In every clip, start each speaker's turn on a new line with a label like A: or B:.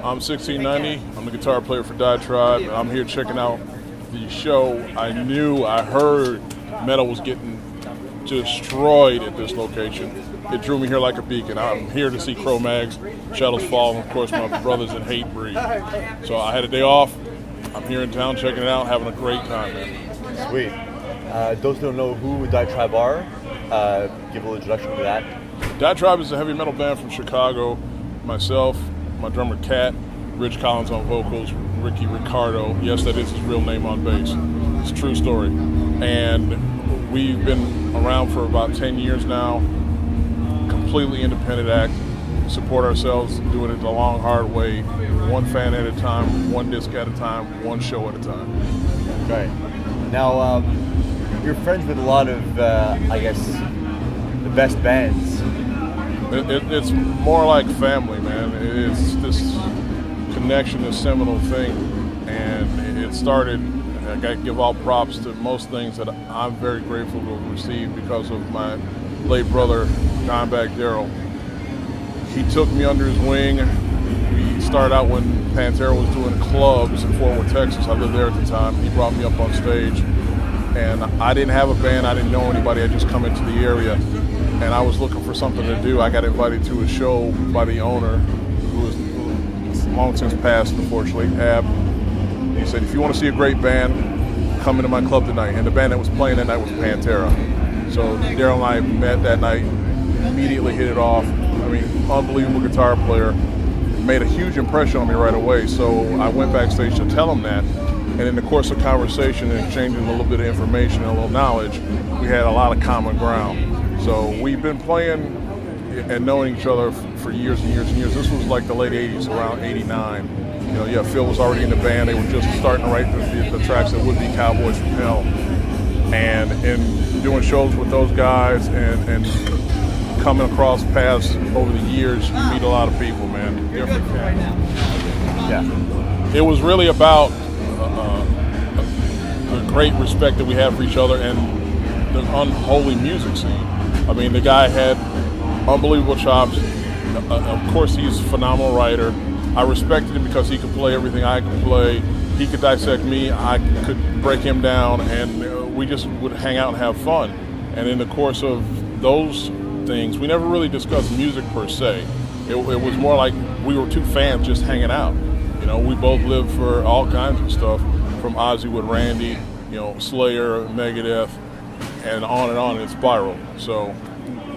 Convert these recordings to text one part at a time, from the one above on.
A: I'm 1690. I'm the guitar player for Daitribe. I'm here checking out the show. I heard metal was getting destroyed at this location. It drew me here like a beacon. I'm here to see Cro-Mags, Shadows Fall, and of course my brothers in Hatebreed. So I had a day off. I'm here in town checking it out, having a great time, man.
B: Sweet. Those who don't know who Daitribe are, give a little introduction to that.
A: Daitribe is a heavy metal band from Chicago. Myself, my drummer Kat, Rich Collins on vocals, Ricky Ricardo. Yes, that is his real name on bass. It's a true story. And we've been around for about 10 years now. Completely independent act. Support ourselves, doing it the long, hard way. One fan at a time, one disc at a time, one show at a time.
B: Okay. Now, you're friends with a lot of, I guess, the best bands.
A: It's more like family, man. It's this connection, this seminal thing, and it started. I got to give all props to most things that I'm very grateful to have received because of my late brother, Dimebag Darrell. He took me under his wing. We started out when Pantera was doing clubs in Fort Worth, Texas. I lived there at the time. He brought me up on stage, and I didn't have a band. I didn't know anybody. I just come into the area, and I was looking for something to do. I got invited to a show by the owner, who was long since passed, unfortunately, Ab. He said, if you want to see a great band, come into my club tonight. And the band that was playing that night was Pantera. So Darrell and I met that night, immediately hit it off. I mean, unbelievable guitar player. Made a huge impression on me right away. So I went backstage to tell him that. And in the course of conversation and exchanging a little bit of information and a little knowledge, we had a lot of common ground. So we've been playing and knowing each other for years and years and years. This was like the late 80s, around 89. You know, yeah, Phil was already in the band. They were just starting to write the tracks that would be Cowboys from Hell. And in doing shows with those guys and coming across paths over the years, you meet a lot of people, man. Different fans.
B: Yeah.
A: It was really about the great respect that we have for each other and the unholy music scene. I mean, the guy had unbelievable chops. Of course, he's a phenomenal writer. I respected him because he could play everything I could play. He could dissect me, I could break him down, and we just would hang out and have fun. And in the course of those things, we never really discussed music per se. It was more like we were two fans just hanging out. You know, we both lived for all kinds of stuff, from Ozzy with Randy, you know, Slayer, Megadeth, and on it spiraled. So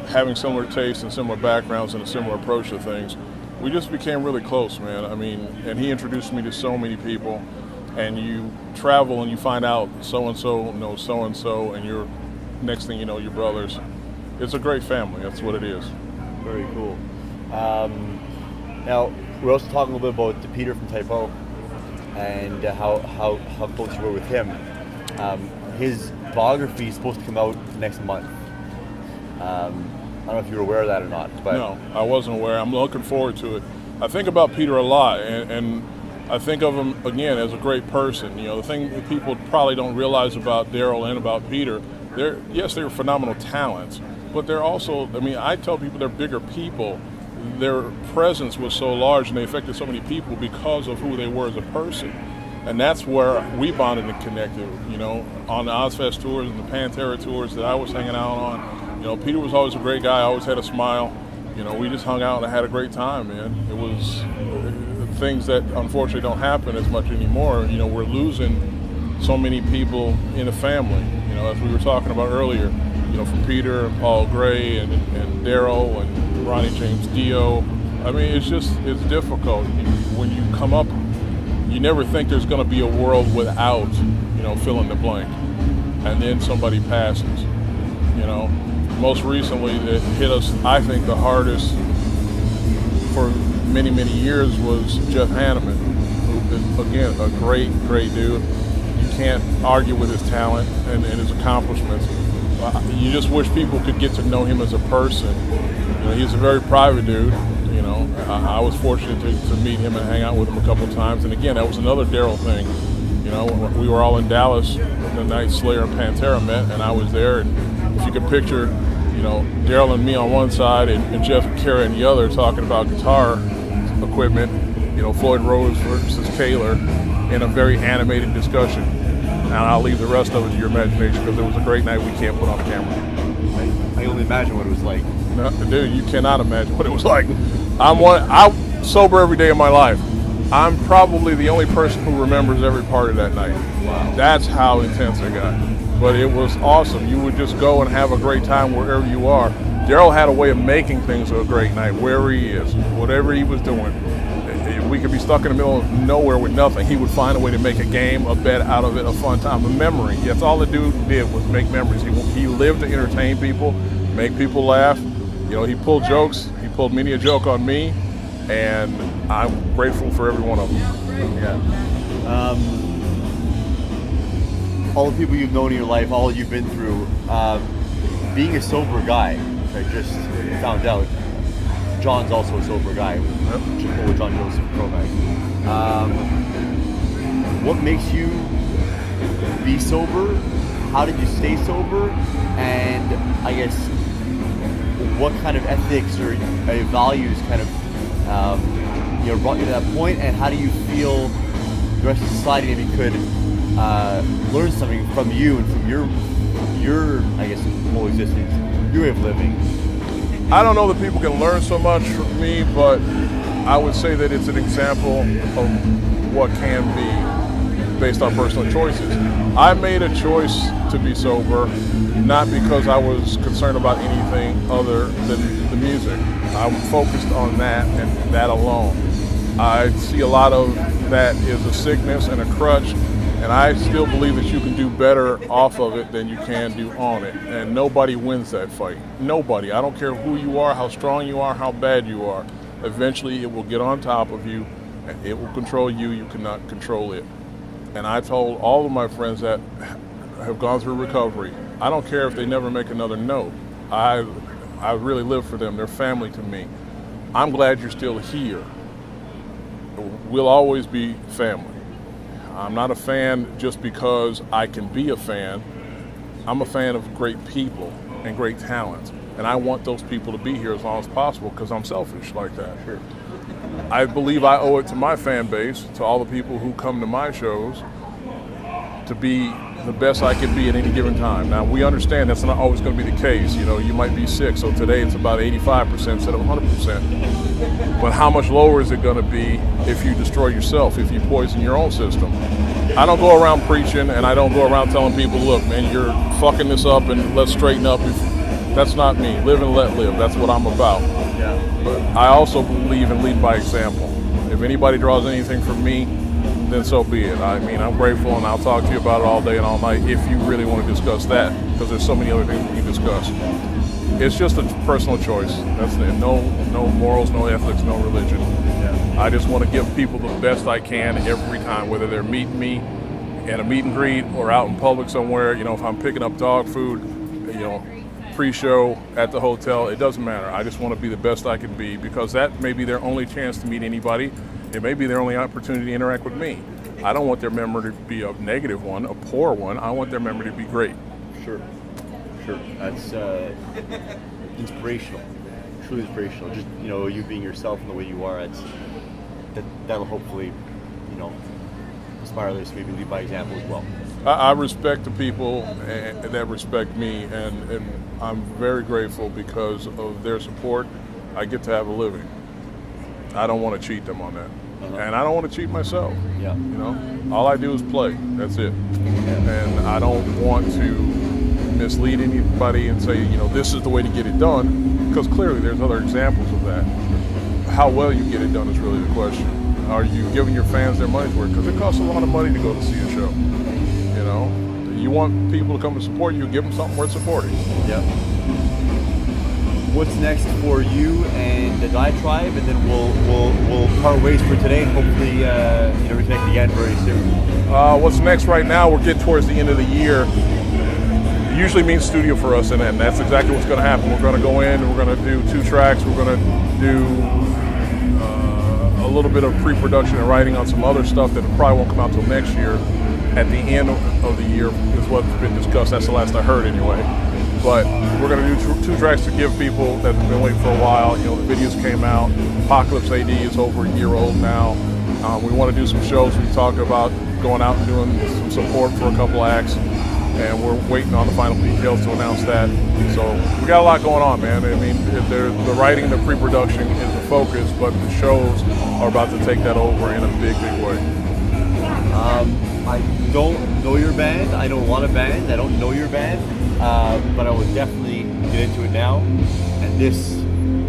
A: having similar tastes and similar backgrounds and a similar approach to things, we just became really close, man. I mean, and he introduced me to so many people, and you travel and you find out so-and-so knows so-and-so, and you're, next thing you know, your brothers. It's a great family, that's what it is.
B: Very cool. Now, we're also talking a little bit about Peter from Type O and how close you were with him. His biography is supposed to come out next month. I don't know if you were aware of that or not. But
A: no, I wasn't aware. I'm looking forward to it. I think about Peter a lot, and I think of him, again, as a great person. You know, the thing that people probably don't realize about Darrell and about Peter, they're phenomenal talents, but they're also, I mean, I tell people they're bigger people. Their presence was so large and they affected so many people because of who they were as a person. And that's where we bonded and connected, you know, on the Ozfest tours and the Pantera tours that I was hanging out on. You know, Peter was always a great guy, always had a smile. You know, we just hung out and had a great time, man. It was things that unfortunately don't happen as much anymore. You know, we're losing so many people in the family, you know, as we were talking about earlier, you know, from Peter and Paul Gray and Darrell and Ronnie James Dio. I mean, it's difficult. When you come up, you never think there's going to be a world without, you know, fill in the blank. And then somebody passes, you know. Most recently, it hit us, I think, the hardest for many, many years was Jeff Hanneman, who is, again, a great, great dude. You can't argue with his talent and his accomplishments. You just wish people could get to know him as a person. You know, he's a very private dude. You know, I was fortunate to meet him and hang out with him a couple of times. And again, that was another Darrell thing. You know, we were all in Dallas the night Slayer and Pantera met, and I was there. And if you could picture, you know, Darrell and me on one side and Jeff and Kara on the other talking about guitar equipment, Floyd Rose versus Taylor in a very animated discussion. And I'll leave the rest of it to your imagination because it was a great night we can't put on camera.
B: I can only imagine what it was like.
A: No, dude, you cannot imagine what it was like. I'm sober every day of my life. I'm probably the only person who remembers every part of that night.
B: Wow.
A: That's how intense it got. But it was awesome. You would just go and have a great time wherever you are. Daryl had a way of making things a great night, wherever he is, whatever he was doing. We could be stuck in the middle of nowhere with nothing. He would find a way to make a game, a bet out of it, a fun time, a memory. That's all the dude did was make memories. He lived to entertain people, make people laugh. He pulled jokes. He pulled many a joke on me, and I'm grateful for every one of them.
B: Yeah. All the people you've known in your life, all you've been through, being a sober guy, I just found out. John's also a sober guy. Yep. John Joseph Promack. What makes you be sober? How did you stay sober? And I guess what kind of ethics or values kind of brought you to that point? And how do you feel the rest of society maybe could learn something from you and from your I guess whole existence, your way of living?
A: I don't know that people can learn so much from me, but I would say that it's an example of what can be based on personal choices. I made a choice to be sober, not because I was concerned about anything other than the music. I'm focused on that and that alone. I see a lot of that as a sickness and a crutch, and I still believe that you can do better off of it than you can do on it. And nobody wins that fight. Nobody. I don't care who you are, how strong you are, how bad you are. Eventually it will get on top of you and it will control you. You cannot control it. And I told all of my friends that have gone through recovery, I don't care if they never make another note. I really live for them. They're family to me. I'm glad you're still here. We'll always be family. I'm not a fan just because I can be a fan. I'm a fan of great people and great talent. And I want those people to be here as long as possible because I'm selfish like that.
B: Sure.
A: I believe I owe it to my fan base, to all the people who come to my shows, to be the best I can be at any given time. Now, we understand that's not always going to be the case. You might be sick, so today it's about 85% instead of 100%. But how much lower is it going to be if you destroy yourself, if you poison your own system? I don't go around preaching, and I don't go around telling people, look, man, you're fucking this up and let's straighten up. That's not me. Live and let live. That's what I'm about.
B: Yeah.
A: But I also believe in lead by example. If anybody draws anything from me, then so be it. I mean, I'm grateful, and I'll talk to you about it all day and all night if you really want to discuss that, because there's so many other things we can discuss. It's just a personal choice. That's it. No morals, no ethics, no religion.
B: Yeah.
A: I just want to give people the best I can every time, whether they're meeting me at a meet and greet or out in public somewhere. If I'm picking up dog food, pre-show at the hotel, it doesn't matter. I just want to be the best I can be, because that may be their only chance to meet anybody. It may be their only opportunity to interact with me. I don't want their memory to be a negative one, a poor one. I want their memory to be great.
B: Sure. That's inspirational, truly inspirational. Just you being yourself and the way you are. That'll hopefully, inspire others to maybe lead by example as well.
A: I respect the people that respect me, and I'm very grateful because of their support. I get to have a living. I don't want to cheat them on that.
B: Uh-huh.
A: And I don't want to cheat myself.
B: Yeah.
A: All I do is play. That's it. And I don't want to mislead anybody and say, this is the way to get it done, because clearly there's other examples of that. How well you get it done is really the question. Are you giving your fans their money's worth? Because it costs a lot of money to go to see a show. You want people to come and support you, give them something worth supporting.
B: Yeah. What's next for you and the Daitribe, and then we'll part ways for today, and hopefully reconnect again very soon.
A: What's next right now? We're getting towards the end of the year. It usually means studio for us, and that's exactly what's going to happen. We're going to go in, and we're going to do 2 tracks. We're going to do a little bit of pre-production and writing on some other stuff that probably won't come out till next year. At the end of the year is what's been discussed. That's the last I heard anyway. But we're going to do two tracks to give people that have been waiting for a while. You know, the videos came out. Apocalypse AD is over a year old now. We want to do some shows. We talk about going out and doing some support for a couple acts, and we're waiting on the final details to announce that. So we got a lot going on, man. I mean, the writing, the pre-production is the focus, but the shows are about to take that over in a big, big way.
B: I don't know your band. I know a lot of bands. I don't know your band, but I will definitely get into it now. And this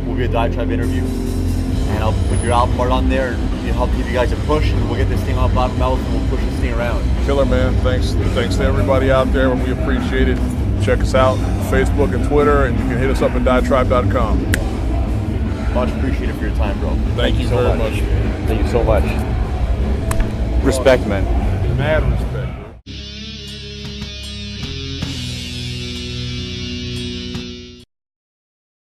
B: will be a Daitribe interview, and I'll put your album art on there and help give you guys a push, and we'll get this thing off bottom mouth and we'll push this thing around.
A: Killer, man. Thanks to everybody out there. We appreciate it. Check us out on Facebook and Twitter, and you can hit us up at Daitribe.com.
B: Much appreciated for your time, bro.
A: Thank you very much.
B: Thank you so much. Respect, man.
A: Mad respect.